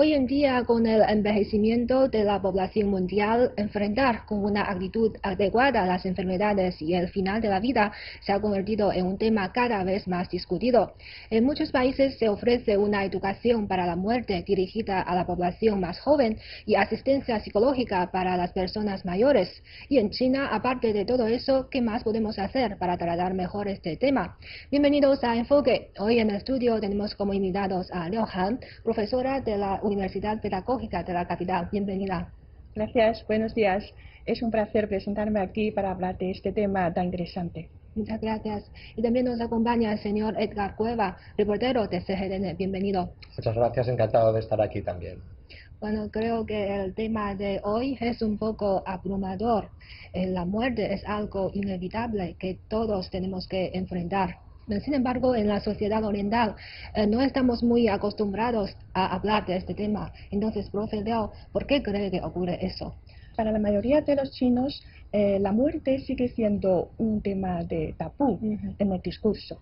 Hoy en día, con el envejecimiento de la población mundial, enfrentar con una actitud adecuada las enfermedades y el final de la vida se ha convertido en un tema cada vez más discutido. En muchos países se ofrece una educación para la muerte dirigida a la población más joven y asistencia psicológica para las personas mayores. Y en China, aparte de todo eso, ¿qué más podemos hacer para tratar mejor este tema? Bienvenidos a Enfoque. Hoy en el estudio tenemos como invitados a Liao Han, profesora de la Universidad Pedagógica de la capital. Bienvenida. Gracias, buenos días. Es un placer presentarme aquí para hablar de este tema tan interesante. Muchas gracias. Y también nos acompaña el señor Edgar Cueva, reportero de CGTN. Bienvenido. Muchas gracias, encantado de estar aquí también. Bueno, creo que el tema de hoy es un poco abrumador. La muerte es algo inevitable que todos tenemos que enfrentar. Sin embargo, en la sociedad oriental no estamos muy acostumbrados a hablar de este tema. Entonces, profe Liao, ¿por qué cree que ocurre eso? Para la mayoría de los chinos, la muerte sigue siendo un tema de tabú en el discurso.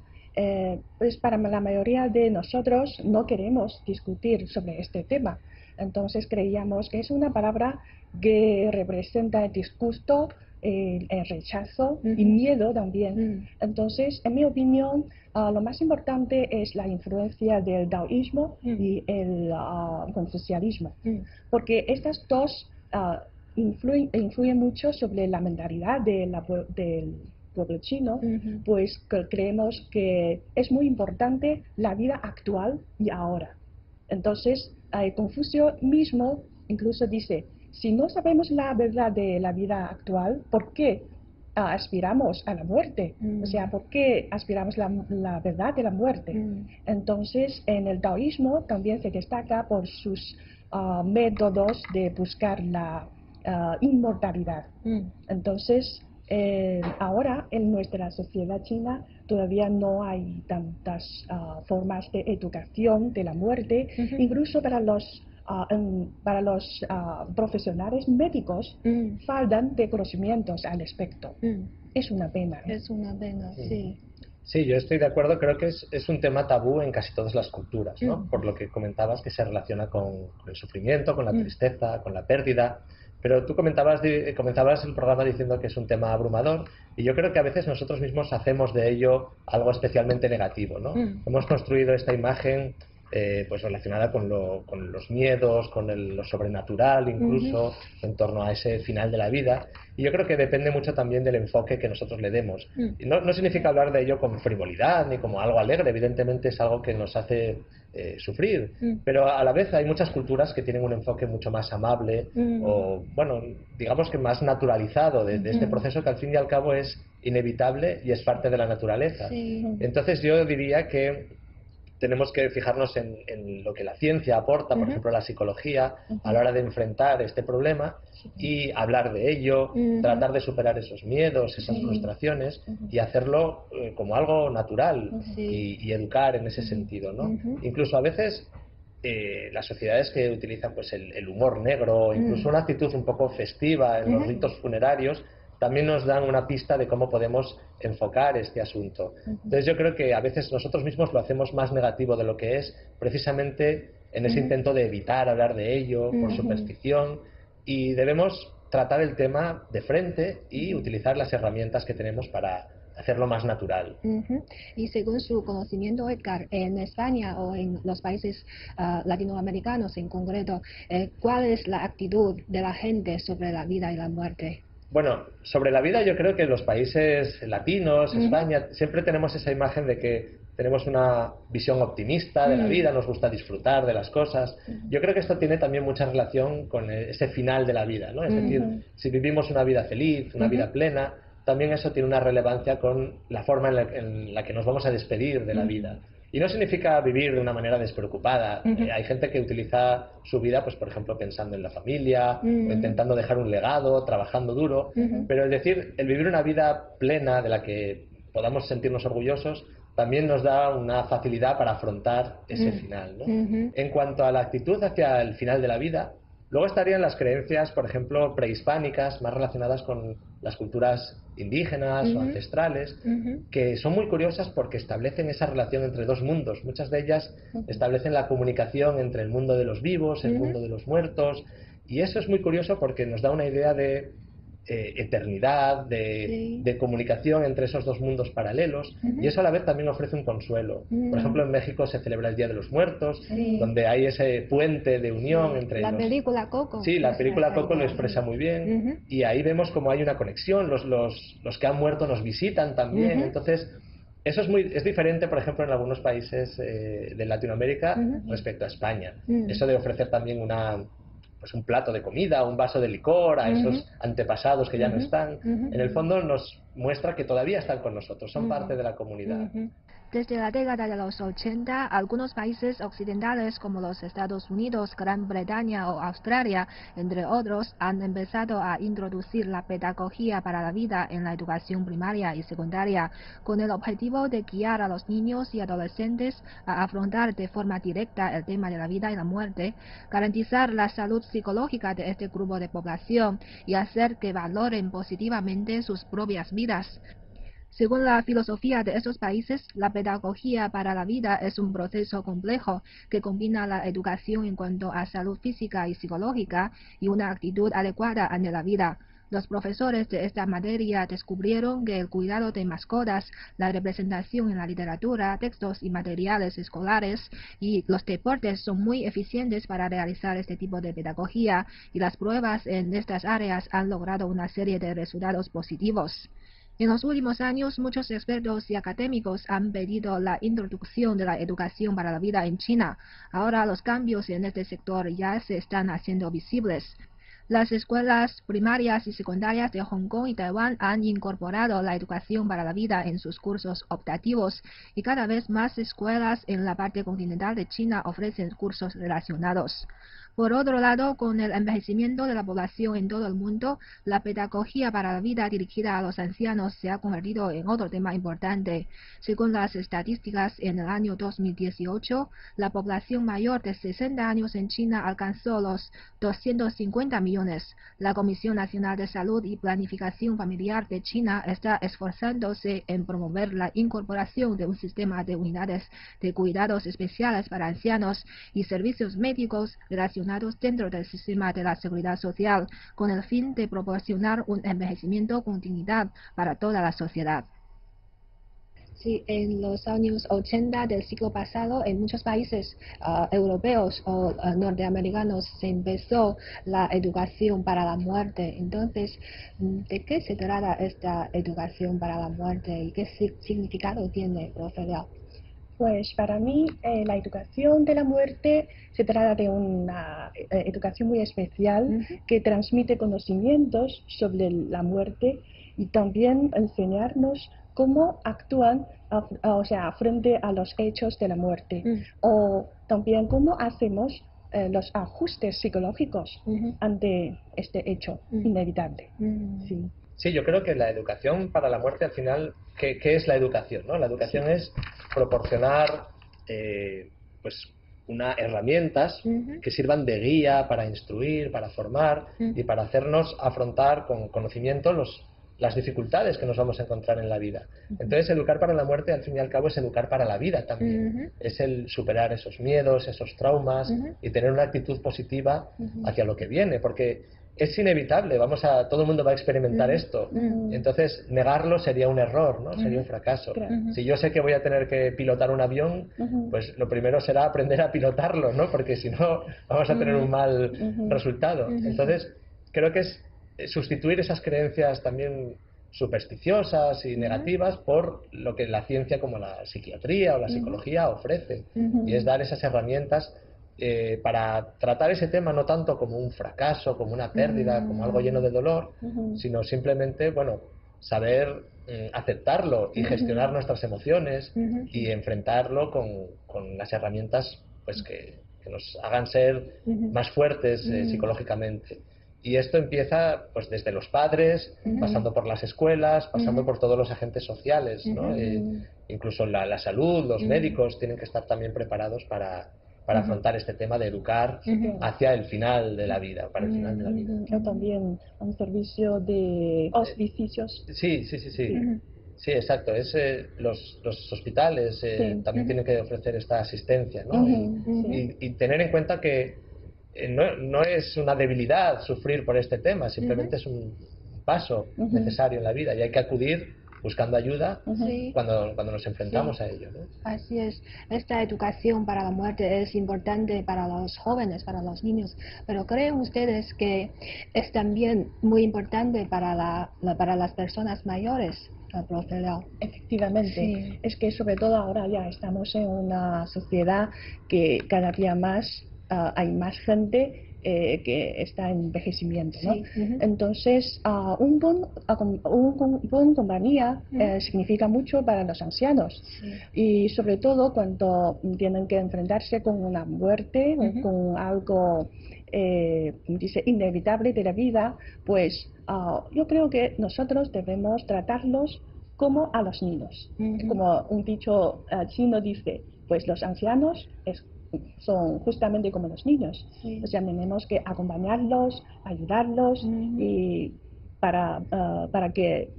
Pues para la mayoría de nosotros no queremos discutir sobre este tema. Entonces creíamos que es una palabra que representa el disgusto, el rechazo y miedo también. Entonces, en mi opinión, lo más importante es la influencia del taoísmo y el confucianismo, porque estas dos influyen mucho sobre la mentalidad del pueblo chino, pues creemos que es muy importante la vida actual y ahora. Entonces, Confucio mismo incluso dice, si no sabemos la verdad de la vida actual, ¿por qué aspiramos a la muerte? O sea, ¿por qué aspiramos la verdad de la muerte? Entonces, en el taoísmo también se destaca por sus métodos de buscar la inmortalidad. Entonces, ahora en nuestra sociedad china todavía no hay tantas formas de educación de la muerte, incluso para los profesionales médicos faltan de conocimientos al respecto. Es una pena. Es una pena, sí. Sí, yo estoy de acuerdo, creo que es un tema tabú en casi todas las culturas, ¿no? Por lo que comentabas que se relaciona con el sufrimiento, con la tristeza, con la pérdida. Pero tú comenzabas el programa diciendo que es un tema abrumador y yo creo que a veces nosotros mismos hacemos de ello algo especialmente negativo, ¿no? Hemos construido esta imagen pues relacionada con los miedos, con lo sobrenatural incluso, en torno a ese final de la vida. Y yo creo que depende mucho también del enfoque que nosotros le demos. Y no significa hablar de ello con frivolidad ni como algo alegre, evidentemente es algo que nos hace sufrir, pero a la vez hay muchas culturas que tienen un enfoque mucho más amable o, bueno, digamos que más naturalizado de este proceso que al fin y al cabo es inevitable y es parte de la naturaleza. Entonces yo diría que tenemos que fijarnos en lo que la ciencia aporta, por ejemplo la psicología, a la hora de enfrentar este problema y hablar de ello, tratar de superar esos miedos, esas frustraciones y hacerlo como algo natural y educar en ese sentido, ¿no? Incluso a veces las sociedades que utilizan pues el humor negro, incluso una actitud un poco festiva en los ritos funerarios, también nos dan una pista de cómo podemos enfocar este asunto. Entonces yo creo que a veces nosotros mismos lo hacemos más negativo de lo que es, precisamente en ese intento de evitar hablar de ello, por superstición, y debemos tratar el tema de frente y utilizar las herramientas que tenemos para hacerlo más natural. Y según su conocimiento, Edgar, en España o en los países latinoamericanos en concreto, ¿cuál es la actitud de la gente sobre la vida y la muerte? Bueno, sobre la vida yo creo que en los países latinos, España, siempre tenemos esa imagen de que tenemos una visión optimista de la vida, nos gusta disfrutar de las cosas. Yo creo que esto tiene también mucha relación con ese final de la vida, ¿no? Es decir, si vivimos una vida feliz, una vida plena, también eso tiene una relevancia con la forma en la que nos vamos a despedir de la vida. Y no significa vivir de una manera despreocupada. Hay gente que utiliza su vida, pues por ejemplo, pensando en la familia, o intentando dejar un legado, trabajando duro. Pero es decir, el vivir una vida plena de la que podamos sentirnos orgullosos también nos da una facilidad para afrontar ese final, ¿no? En cuanto a la actitud hacia el final de la vida, Luego estarían las creencias, por ejemplo, prehispánicas, más relacionadas con las culturas indígenas o ancestrales, que son muy curiosas porque establecen esa relación entre dos mundos. Muchas de ellas establecen la comunicación entre el mundo de los vivos, el mundo de los muertos, y eso es muy curioso porque nos da una idea de eternidad, de comunicación entre esos dos mundos paralelos, y eso a la vez también ofrece un consuelo. Por ejemplo, en México se celebra el Día de los Muertos, donde hay ese puente de unión entre la película Coco. Sí, la película Coco lo expresa muy bien, y ahí vemos como hay una conexión, los que han muerto nos visitan también, entonces eso es diferente, por ejemplo, en algunos países de Latinoamérica respecto a España. Eso de ofrecer también pues un plato de comida, un vaso de licor a esos antepasados que ya no están, en el fondo nos muestra que todavía están con nosotros, son parte de la comunidad. Desde la década de los 80, algunos países occidentales como los Estados Unidos, Gran Bretaña o Australia, entre otros, han empezado a introducir la pedagogía para la vida en la educación primaria y secundaria, con el objetivo de guiar a los niños y adolescentes a afrontar de forma directa el tema de la vida y la muerte, garantizar la salud psicológica de este grupo de población y hacer que valoren positivamente sus propias vidas. Según la filosofía de estos países, la pedagogía para la vida es un proceso complejo que combina la educación en cuanto a salud física y psicológica y una actitud adecuada ante la vida. Los profesores de esta materia descubrieron que el cuidado de mascotas, la representación en la literatura, textos y materiales escolares y los deportes son muy eficientes para realizar este tipo de pedagogía, y las pruebas en estas áreas han logrado una serie de resultados positivos. En los últimos años, muchos expertos y académicos han pedido la introducción de la educación para la vida en China. Ahora los cambios en este sector ya se están haciendo visibles. Las escuelas primarias y secundarias de Hong Kong y Taiwán han incorporado la educación para la vida en sus cursos optativos, y cada vez más escuelas en la parte continental de China ofrecen cursos relacionados. Por otro lado, con el envejecimiento de la población en todo el mundo, la pedagogía para la vida dirigida a los ancianos se ha convertido en otro tema importante. Según las estadísticas, en el año 2018, la población mayor de 60 años en China alcanzó los 250 millones. La Comisión Nacional de Salud y Planificación Familiar de China está esforzándose en promover la incorporación de un sistema de unidades de cuidados especiales para ancianos y servicios médicos relacionados dentro del sistema de la seguridad social, con el fin de proporcionar un envejecimiento con dignidad para toda la sociedad. Sí, en los años 80 del siglo pasado, en muchos países europeos o norteamericanos se empezó la educación para la muerte. Entonces, ¿de qué se trata esta educación para la muerte y qué significado tiene, profe Liao? Pues para mí la educación de la muerte se trata de una educación muy especial que transmite conocimientos sobre la muerte y también enseñarnos cómo actúan frente a los hechos de la muerte, o también cómo hacemos los ajustes psicológicos ante este hecho inevitable. Sí. Sí, yo creo que la educación para la muerte, al final, ¿qué es la educación, ¿no? La educación es proporcionar pues herramientas que sirvan de guía para instruir, para formar y para hacernos afrontar con conocimiento las dificultades que nos vamos a encontrar en la vida. Entonces, educar para la muerte, al fin y al cabo, es educar para la vida también. Es el superar esos miedos, esos traumas y tener una actitud positiva hacia lo que viene, porque es inevitable, todo el mundo va a experimentar esto. Entonces, negarlo sería un error, ¿no? Sería un fracaso. Si yo sé que voy a tener que pilotar un avión, pues lo primero será aprender a pilotarlo, ¿no? Porque si no, vamos a tener un mal resultado. Entonces, creo que es sustituir esas creencias también supersticiosas y negativas por lo que la ciencia como la psiquiatría o la psicología ofrece, y es dar esas herramientas para tratar ese tema no tanto como un fracaso, como una pérdida, como algo lleno de dolor, sino simplemente, saber aceptarlo y gestionar nuestras emociones y enfrentarlo con las herramientas pues que nos hagan ser más fuertes psicológicamente. Y esto empieza pues desde los padres, pasando por las escuelas, pasando por todos los agentes sociales, ¿no? Incluso la salud, los médicos tienen que estar también preparados para para afrontar este tema de educar hacia el final de la vida, para el final de la vida. O también un servicio de hospicios. Sí. Sí, exacto. Los hospitales también tienen que ofrecer esta asistencia, ¿no? Y tener en cuenta que no es una debilidad sufrir por este tema, simplemente es un paso necesario en la vida y hay que acudir buscando ayuda cuando nos enfrentamos a ello, ¿no? Así es. Esta educación para la muerte es importante para los jóvenes, para los niños, pero ¿creen ustedes que es también muy importante para las personas mayores? Profe Leao. Efectivamente, es que sobre todo ahora ya estamos en una sociedad que cada día más hay más gente que está en envejecimiento, ¿no? Entonces, un buen compañía significa mucho para los ancianos y sobre todo cuando tienen que enfrentarse con una muerte o con algo dice inevitable de la vida, pues yo creo que nosotros debemos tratarlos como a los niños. Como un dicho chino dice, pues los ancianos son justamente como los niños. O sea, tenemos que acompañarlos, ayudarlos y para que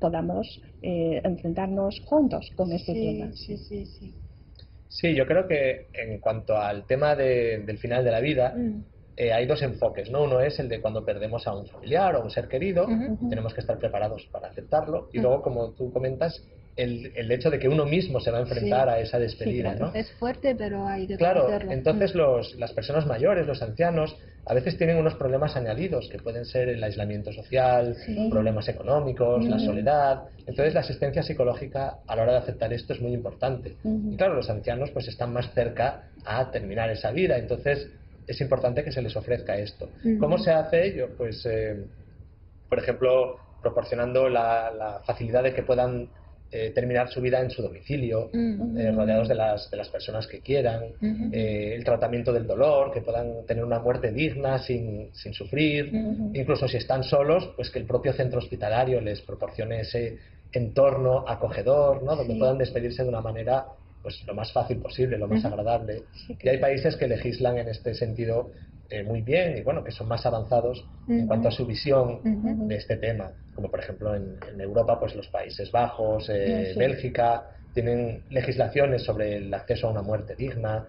podamos enfrentarnos juntos con este tema. Sí, yo creo que en cuanto al tema del final de la vida, hay dos enfoques, ¿no? Uno es el de cuando perdemos a un familiar o a un ser querido, tenemos que estar preparados para aceptarlo, y luego, como tú comentas, el hecho de que uno mismo se va a enfrentar a esa despedida, ¿no? Es fuerte, pero hay que Claro, conocerlo. entonces las personas mayores, los ancianos, a veces tienen unos problemas añadidos, que pueden ser el aislamiento social, problemas económicos, la soledad. Entonces la asistencia psicológica a la hora de aceptar esto es muy importante. Y claro, los ancianos pues están más cerca a terminar esa vida, entonces es importante que se les ofrezca esto. ¿Cómo se hace ello? Pues, por ejemplo, proporcionando la facilidad de que puedan terminar su vida en su domicilio, rodeados de las personas que quieran, el tratamiento del dolor, que puedan tener una muerte digna sin sufrir, incluso si están solos, pues que el propio centro hospitalario les proporcione ese entorno acogedor, ¿no? Donde puedan despedirse de una manera pues lo más fácil posible, lo más agradable. Y hay países que legislan en este sentido muy bien y bueno, que son más avanzados en cuanto a su visión de este tema, como por ejemplo en Europa, pues los Países Bajos, Bélgica, tienen legislaciones sobre el acceso a una muerte digna,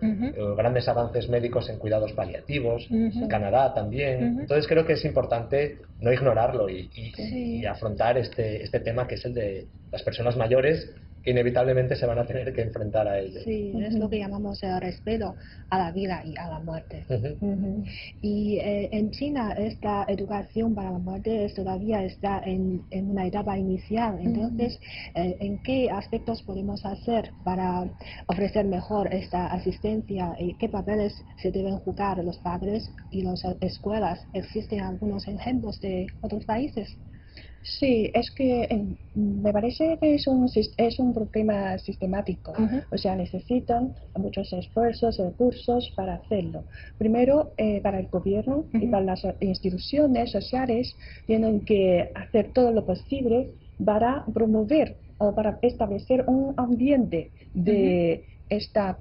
grandes avances médicos en cuidados paliativos, Canadá también. Entonces creo que es importante no ignorarlo y afrontar este tema que es el de las personas mayores, que inevitablemente se van a tener que enfrentar a ello. Sí, es lo que llamamos el respeto a la vida y a la muerte. Y en China esta educación para la muerte todavía está en una etapa inicial. Entonces, ¿en qué aspectos podemos hacer para ofrecer mejor esta asistencia y qué papeles se deben jugar los padres y las escuelas? ¿Existen algunos ejemplos de otros países? Sí, es que me parece que es un problema sistemático, o sea, necesitan muchos esfuerzos, recursos para hacerlo. Primero, para el gobierno y para las instituciones sociales tienen que hacer todo lo posible para promover o para establecer un ambiente de esta,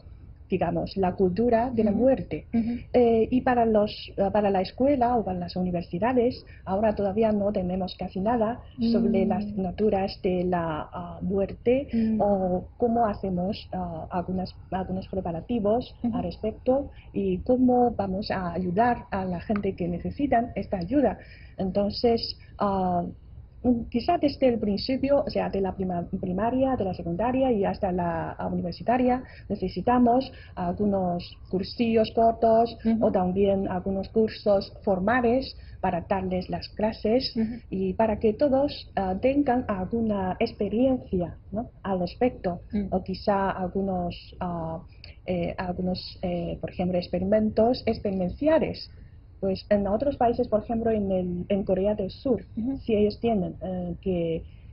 digamos, la cultura de la muerte. Y para la escuela o para las universidades, ahora todavía no tenemos casi nada sobre las asignaturas de la muerte o cómo hacemos algunos preparativos al respecto y cómo vamos a ayudar a la gente que necesitan esta ayuda. Entonces, quizá desde el principio, o sea, de la primaria, de la secundaria y hasta la universitaria, necesitamos algunos cursillos cortos o también algunos cursos formales para darles las clases y para que todos tengan alguna experiencia, ¿no?, al respecto, o quizá algunos, por ejemplo, experimentos experienciales. Pues en otros países, por ejemplo en Corea del Sur, si ellos tienen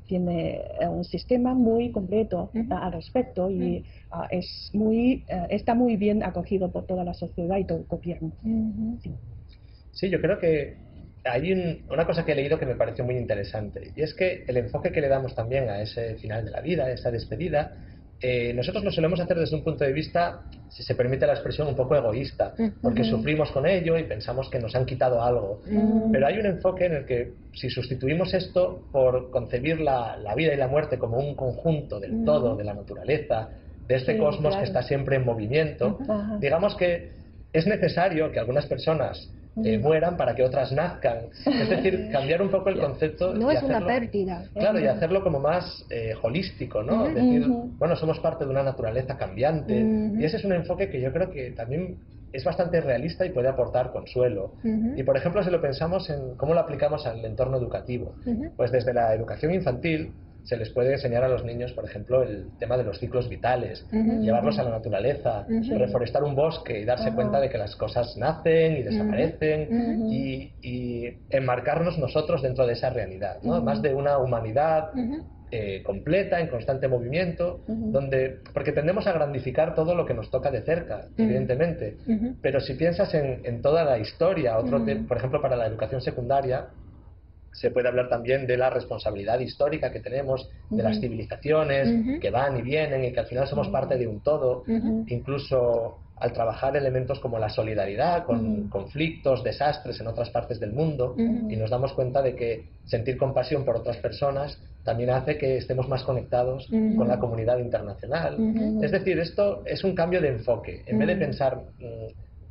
tiene un sistema muy completo al respecto y está muy bien acogido por toda la sociedad y todo el gobierno. Sí, yo creo que hay una cosa que he leído que me pareció muy interesante, y es que el enfoque que le damos también a ese final de la vida, a esa despedida, nosotros lo solemos hacer desde un punto de vista, si se permite la expresión, un poco egoísta, porque sufrimos con ello y pensamos que nos han quitado algo. Pero hay un enfoque en el que, si sustituimos esto por concebir la vida y la muerte como un conjunto del todo, de la naturaleza, de este cosmos que está siempre en movimiento, digamos que es necesario que algunas personas mueran para que otras nazcan. Es decir, cambiar un poco el concepto. No es hacerlo, una pérdida. Claro, y hacerlo como más holístico, ¿no? Decir, bueno, somos parte de una naturaleza cambiante. Y ese es un enfoque que yo creo que también es bastante realista y puede aportar consuelo. Y, por ejemplo, si lo pensamos en cómo lo aplicamos al entorno educativo, pues desde la educación infantil se les puede enseñar a los niños, por ejemplo, el tema de los ciclos vitales, llevarlos a la naturaleza, reforestar un bosque y darse cuenta de que las cosas nacen y desaparecen y enmarcarnos nosotros dentro de esa realidad, ¿no? Más de una humanidad completa, en constante movimiento, porque tendemos a grandificar todo lo que nos toca de cerca, evidentemente, pero si piensas en toda la historia, por ejemplo, para la educación secundaria, se puede hablar también de la responsabilidad histórica que tenemos, de las civilizaciones que van y vienen y que al final somos parte de un todo, incluso al trabajar elementos como la solidaridad con conflictos, desastres en otras partes del mundo, y nos damos cuenta de que sentir compasión por otras personas también hace que estemos más conectados con la comunidad internacional. Es decir, esto es un cambio de enfoque. En vez de pensar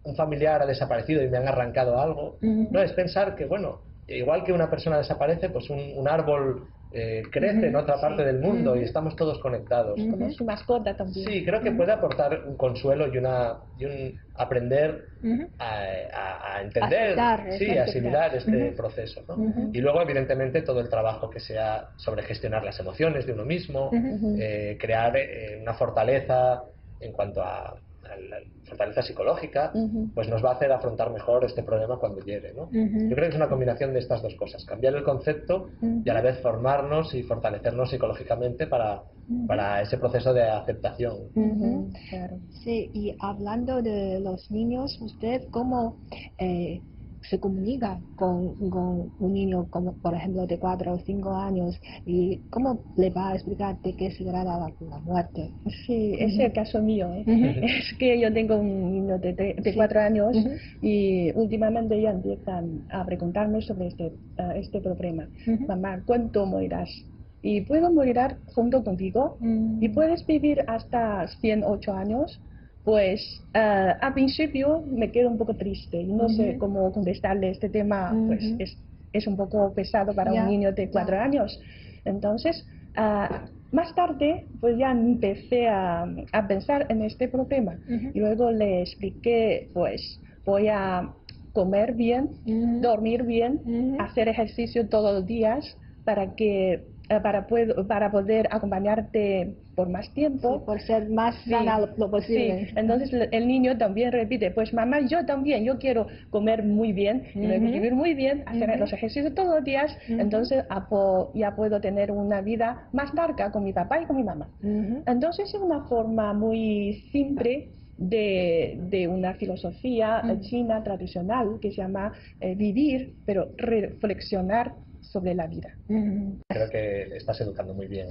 un familiar ha desaparecido y me han arrancado algo, no, es pensar que, bueno, igual que una persona desaparece, pues un árbol crece en otra parte del mundo y estamos todos conectados. Como su mascota también. Sí, creo que puede aportar un consuelo y un aprender a entender, a asimilar este proceso, ¿no? Y luego, evidentemente, todo el trabajo que sea sobre gestionar las emociones de uno mismo, crear una fortaleza en cuanto a la fortaleza psicológica, pues nos va a hacer afrontar mejor este problema cuando llegue, ¿no? Yo creo que es una combinación de estas dos cosas, cambiar el concepto y a la vez formarnos y fortalecernos psicológicamente para ese proceso de aceptación. Claro. Sí, y hablando de los niños, ¿usted cómo se comunica con un niño, como por ejemplo de 4 o 5 años, y cómo le va a explicar de qué se trata la muerte? Sí, es el caso mío. Es que yo tengo un niño de 4 años y últimamente ya empiezan a preguntarme sobre este problema. Mamá, ¿cuánto morirás? ¿Y puedo morir junto contigo? ¿Y puedes vivir hasta 108 años? Pues al principio me quedo un poco triste, no sé cómo contestarle este tema, pues es un poco pesado para un niño de 4 años. Entonces, más tarde, pues ya empecé a pensar en este problema y luego le expliqué, pues voy a comer bien, dormir bien, hacer ejercicio todos los días para poder acompañarte por más tiempo. Sí, por ser más sana lo posible. Sí. Entonces el niño también repite, pues mamá, yo también, yo quiero comer muy bien, vivir muy bien, hacer los ejercicios todos los días, entonces ya puedo tener una vida más larga con mi papá y con mi mamá. Entonces es una forma muy simple de una filosofía china tradicional que se llama vivir, pero reflexionar sobre la vida. Creo que estás educando muy bien.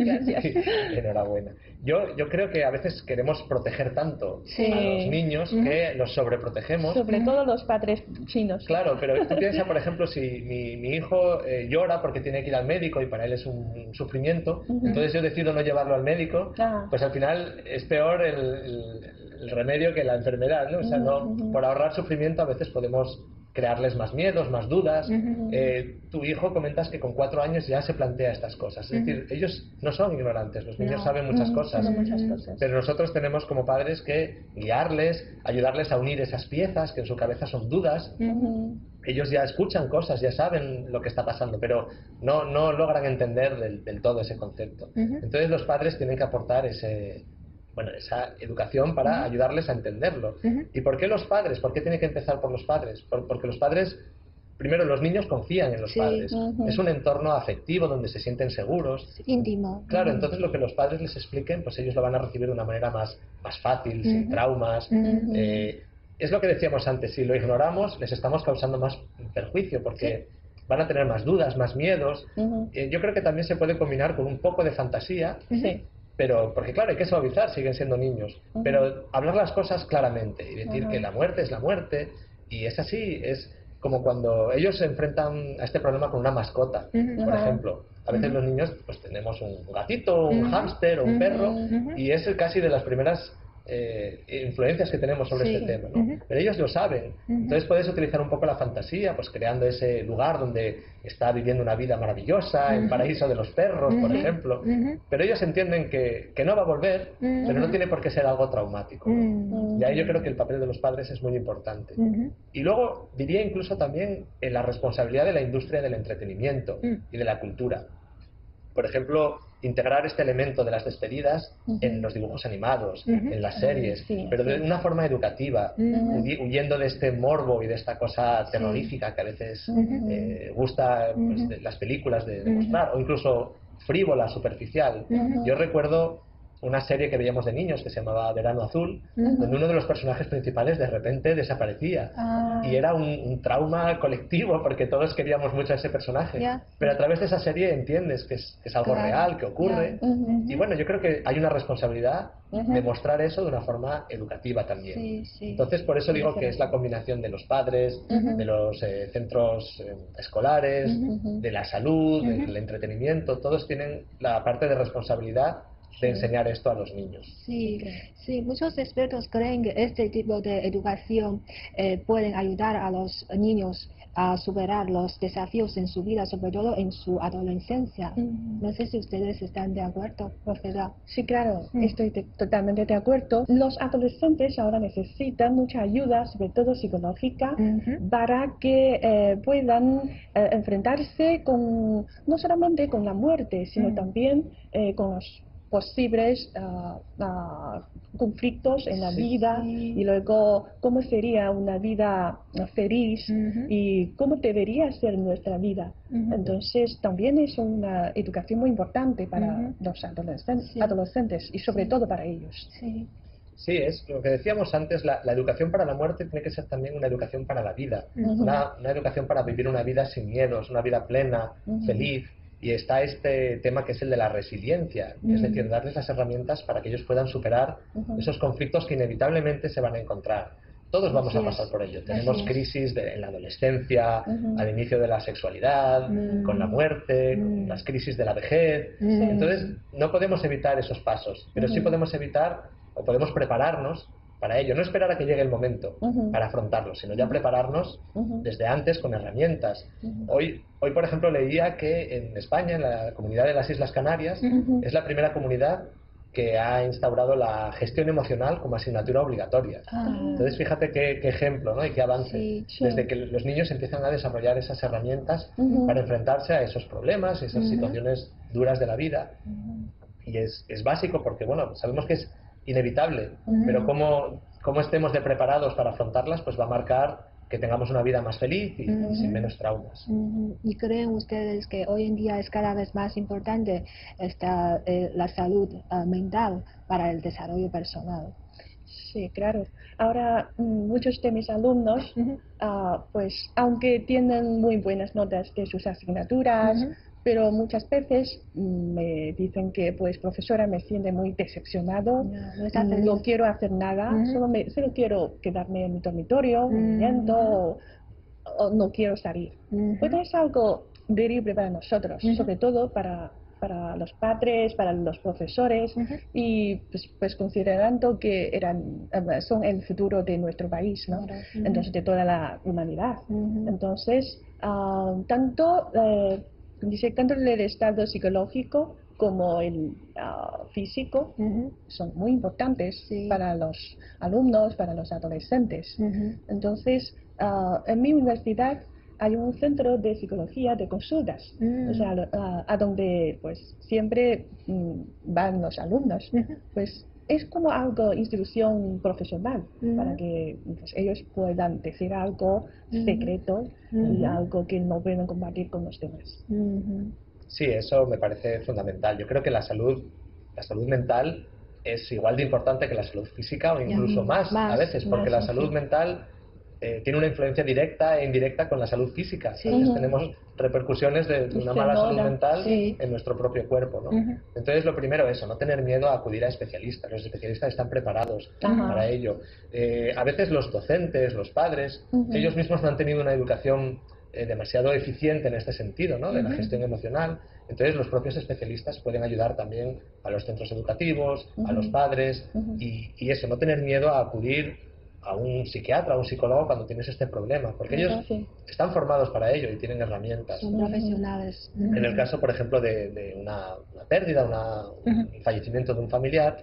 Gracias. Enhorabuena. Yo creo que a veces queremos proteger tanto a los niños que los sobreprotegemos. Sobre todo los padres chinos. Claro, pero tú piensas, por ejemplo, si mi hijo llora porque tiene que ir al médico y para él es un sufrimiento, entonces yo decido no llevarlo al médico, pues al final es peor el remedio que la enfermedad, ¿no? O sea, por ahorrar sufrimiento a veces podemos crearles más miedos, más dudas. Tu hijo comentas que con 4 años ya se plantea estas cosas. Es decir, ellos no son ignorantes, los niños saben muchas cosas, pero nosotros tenemos como padres que guiarles, ayudarles a unir esas piezas que en su cabeza son dudas. Ellos ya escuchan cosas, ya saben lo que está pasando, pero no logran entender del todo ese concepto. Entonces los padres tienen que aportar esa educación para ayudarles a entenderlo. ¿Y por qué los padres? ¿Por qué tiene que empezar por los padres? Porque los padres, primero, los niños confían en los padres. Es un entorno afectivo donde se sienten seguros. Íntimo. Claro, entonces lo que los padres les expliquen, pues ellos lo van a recibir de una manera más fácil, sin traumas. Es lo que decíamos antes, si lo ignoramos, les estamos causando más perjuicio, porque van a tener más dudas, más miedos. Yo creo que también se puede combinar con un poco de fantasía. pero porque claro, hay que suavizar, siguen siendo niños, pero hablar las cosas claramente y decir que la muerte es la muerte, y es así, es como cuando ellos se enfrentan a este problema con una mascota, por ejemplo. A veces los niños pues tenemos un gatito, un hámster o un perro, y es casi de las primeras influencias que tenemos sobre este tema, ¿no? Pero ellos lo saben. Entonces puedes utilizar un poco la fantasía, pues creando ese lugar donde está viviendo una vida maravillosa, el paraíso de los perros, por ejemplo. Pero ellos entienden que no va a volver, pero no tiene por qué ser algo traumático, ¿no? Y ahí yo creo que el papel de los padres es muy importante. Y luego diría incluso también en la responsabilidad de la industria del entretenimiento y de la cultura. Por ejemplo, integrar este elemento de las despedidas en los dibujos animados, en las series, pero de una forma educativa, huyendo de este morbo y de esta cosa terrorífica que a veces gusta pues, de las películas de mostrar, o incluso frívola, superficial. Yo recuerdo una serie que veíamos de niños que se llamaba Verano Azul, donde uno de los personajes principales de repente desaparecía. Y era un trauma colectivo porque todos queríamos mucho a ese personaje. Pero a través de esa serie entiendes que es algo real, que ocurre. Y bueno, yo creo que hay una responsabilidad de mostrar eso de una forma educativa también. Entonces, por eso digo que es la combinación de los padres, de los centros escolares, de la salud, del entretenimiento. Todos tienen la parte de responsabilidad de enseñar esto a los niños. Sí, muchos expertos creen que este tipo de educación pueden ayudar a los niños a superar los desafíos en su vida, sobre todo en su adolescencia. No sé si ustedes están de acuerdo, profesora. Sí, claro, estoy totalmente de acuerdo. Los adolescentes ahora necesitan mucha ayuda, sobre todo psicológica, para que puedan enfrentarse con, no solamente con la muerte, sino también con los posibles conflictos en la vida, y luego cómo sería una vida feliz y cómo debería ser nuestra vida. Entonces también es una educación muy importante para los adolescentes y sobre todo para ellos. Sí, es lo que decíamos antes, la educación para la muerte tiene que ser también una educación para la vida, una educación para vivir una vida sin miedos, una vida plena, feliz. Y está este tema que es el de la resiliencia, es decir, darles las herramientas para que ellos puedan superar esos conflictos que inevitablemente se van a encontrar. Todos vamos a pasar por ello. Tenemos crisis en la adolescencia, al inicio de la sexualidad, con la muerte, las crisis de la vejez. Entonces, no podemos evitar esos pasos, pero sí podemos evitar o podemos prepararnos para ello. No esperar a que llegue el momento para afrontarlo, sino ya prepararnos desde antes con herramientas. Hoy, por ejemplo, leía que en España, en la comunidad de las Islas Canarias, es la primera comunidad que ha instaurado la gestión emocional como asignatura obligatoria. Entonces, fíjate qué ejemplo, ¿no? Y qué avance. Desde que los niños empiezan a desarrollar esas herramientas para enfrentarse a esos problemas, esas situaciones duras de la vida. Y es básico porque, bueno, sabemos que es inevitable, pero cómo estemos de preparados para afrontarlas, pues va a marcar que tengamos una vida más feliz y sin menos traumas. ¿Y creen ustedes que hoy en día es cada vez más importante la salud mental para el desarrollo personal? Sí, claro. Ahora muchos de mis alumnos, pues aunque tienen muy buenas notas de sus asignaturas, pero muchas veces me dicen que, pues, profesora, me siento muy decepcionado, no quiero hacer nada, solo quiero quedarme en mi dormitorio, leyendo, o no quiero salir. Pues es algo terrible para nosotros, sobre todo para los padres, para los profesores, y pues considerando que son el futuro de nuestro país, ¿no? Entonces, de toda la humanidad. Entonces, tanto el estado psicológico como el físico son muy importantes para los alumnos, para los adolescentes. Entonces, en mi universidad hay un centro de psicología de consultas, o sea, a donde pues siempre van los alumnos. Pues es como algo, institución profesional, para que pues, ellos puedan decir algo secreto y algo que no pueden compartir con los demás. Sí, eso me parece fundamental. Yo creo que la salud mental es igual de importante que la salud física o incluso más a veces, porque la salud mental tiene una influencia directa e indirecta con la salud física. Entonces tenemos repercusiones de una mala salud mental en nuestro propio cuerpo, ¿no? Entonces lo primero eso, no tener miedo a acudir a especialistas. Los especialistas están preparados para ello. A veces los docentes, los padres, ellos mismos no han tenido una educación demasiado eficiente en este sentido, ¿no? De la gestión emocional. Entonces los propios especialistas pueden ayudar también a los centros educativos, a los padres y eso, no tener miedo a acudir a un psiquiatra, a un psicólogo cuando tienes este problema, porque ellos están formados para ello y tienen herramientas. Son profesionales. En el caso, por ejemplo, de una pérdida, un fallecimiento de un familiar,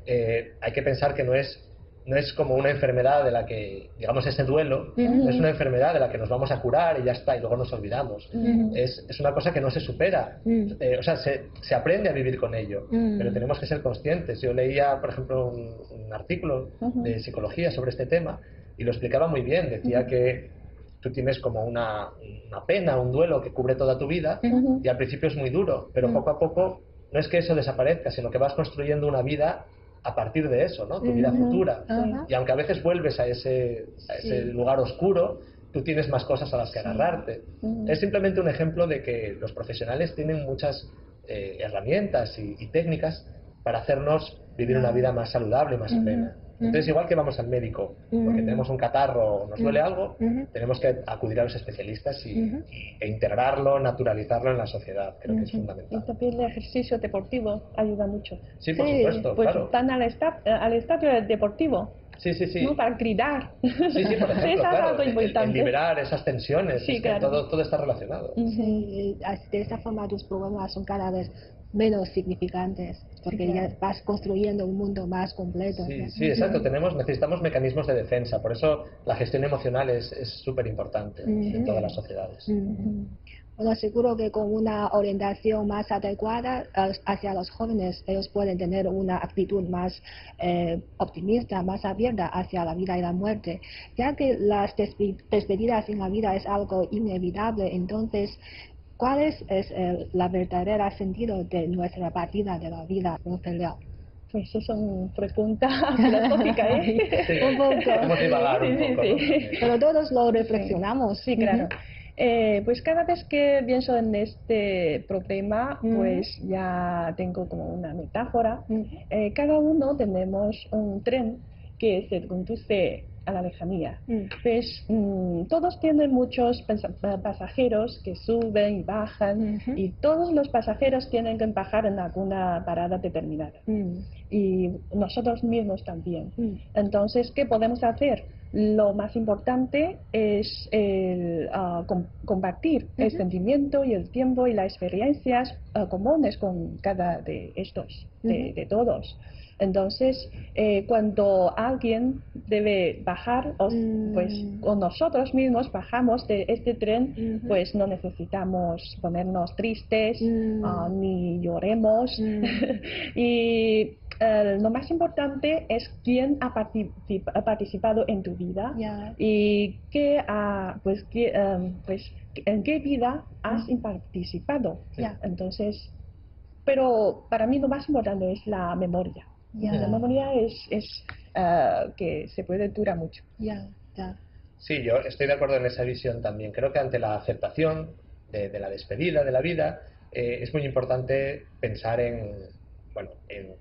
hay que pensar que no es como una enfermedad de la que, digamos, ese duelo, no es una enfermedad de la que nos vamos a curar y ya está, y luego nos olvidamos. Es una cosa que no se supera. O sea, se aprende a vivir con ello, pero tenemos que ser conscientes. Yo leía, por ejemplo, un artículo de psicología sobre este tema y lo explicaba muy bien. Decía que tú tienes como una pena, un duelo que cubre toda tu vida y al principio es muy duro, pero poco a poco no es que eso desaparezca, sino que vas construyendo una vida a partir de eso, ¿no? Tu vida futura. Y aunque a veces vuelves a ese lugar oscuro, tú tienes más cosas a las que agarrarte. Es simplemente un ejemplo de que los profesionales tienen muchas herramientas y técnicas para hacernos vivir una vida más saludable y más plena. Entonces, igual que vamos al médico porque tenemos un catarro o nos duele algo, tenemos que acudir a los especialistas e integrarlo, naturalizarlo en la sociedad. Creo que es fundamental. Y también el ejercicio deportivo ayuda mucho. Sí, por supuesto, pues claro. Van al estadio deportivo. Sí. ¿No? Para gritar. Sí, por ejemplo, claro, el liberar esas tensiones, claro. todo está relacionado. Sí, de esta forma tus problemas son cada vez menos significantes, porque ya vas construyendo un mundo más completo. Sí, exacto. Necesitamos mecanismos de defensa, por eso la gestión emocional es súper importante en todas las sociedades. Bueno, seguro que con una orientación más adecuada hacia los jóvenes, ellos pueden tener una actitud más optimista, más abierta hacia la vida y la muerte. Ya que las despedidas en la vida es algo inevitable, entonces, ¿cuál es la verdadera sentido de nuestra partida de la vida, Rogelio? Pues eso son preguntas filosóficas, Sí, un poco. Vamos a divagar un poco, ¿no? Pero todos lo reflexionamos. Sí, claro. Pues cada vez que pienso en este problema, pues ya tengo como una metáfora. Cada uno tenemos un tren que se conduce a la lejanía. Pues todos tienen muchos pasajeros que suben y bajan y todos los pasajeros tienen que bajar en alguna parada determinada. Y nosotros mismos también. Entonces, ¿qué podemos hacer? Lo más importante es compartir el sentimiento y el tiempo y las experiencias comunes con cada de estos, de todos. Entonces, cuando alguien debe bajar, pues o nosotros mismos bajamos de este tren, pues no necesitamos ponernos tristes ni lloremos. Y lo más importante es quién ha participado en tu vida y en qué vida has participado. Entonces, pero para mí lo más importante es la memoria. La memoria es que se puede durar mucho. Sí, yo estoy de acuerdo en esa visión también. Creo que ante la aceptación de la despedida de la vida, es muy importante pensar en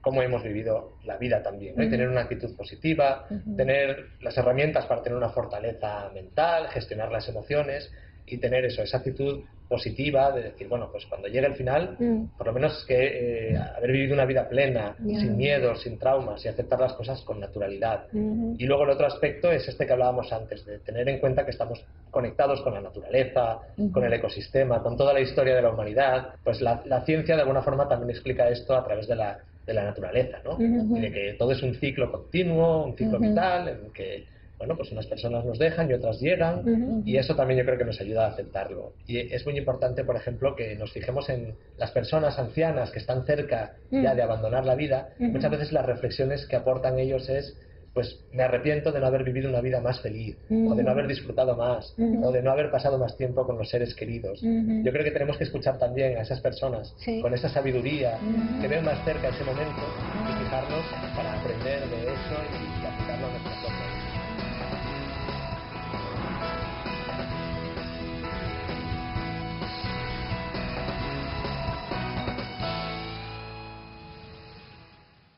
cómo hemos vivido la vida también, ¿no? Y tener una actitud positiva, tener las herramientas para tener una fortaleza mental, gestionar las emociones y tener esa actitud positiva de decir, bueno, pues cuando llegue el final, por lo menos que haber vivido una vida plena, sin miedos, sin traumas y aceptar las cosas con naturalidad. Y luego el otro aspecto es este que hablábamos antes, de tener en cuenta que estamos conectados con la naturaleza, con el ecosistema, con toda la historia de la humanidad. Pues la ciencia de alguna forma también explica esto a través de la naturaleza, ¿no? Y de que todo es un ciclo continuo, un ciclo vital, en que pues unas personas nos dejan y otras llegan, y eso también yo creo que nos ayuda a aceptarlo. Y es muy importante, por ejemplo, que nos fijemos en las personas ancianas que están cerca ya de abandonar la vida. Muchas veces las reflexiones que aportan ellos es, pues me arrepiento de no haber vivido una vida más feliz, o de no haber disfrutado más, o de no haber pasado más tiempo con los seres queridos. Yo creo que tenemos que escuchar también a esas personas con esa sabiduría que ven más cerca ese momento y fijarnos para aprender de eso y aplicarlo a nuestras cosas.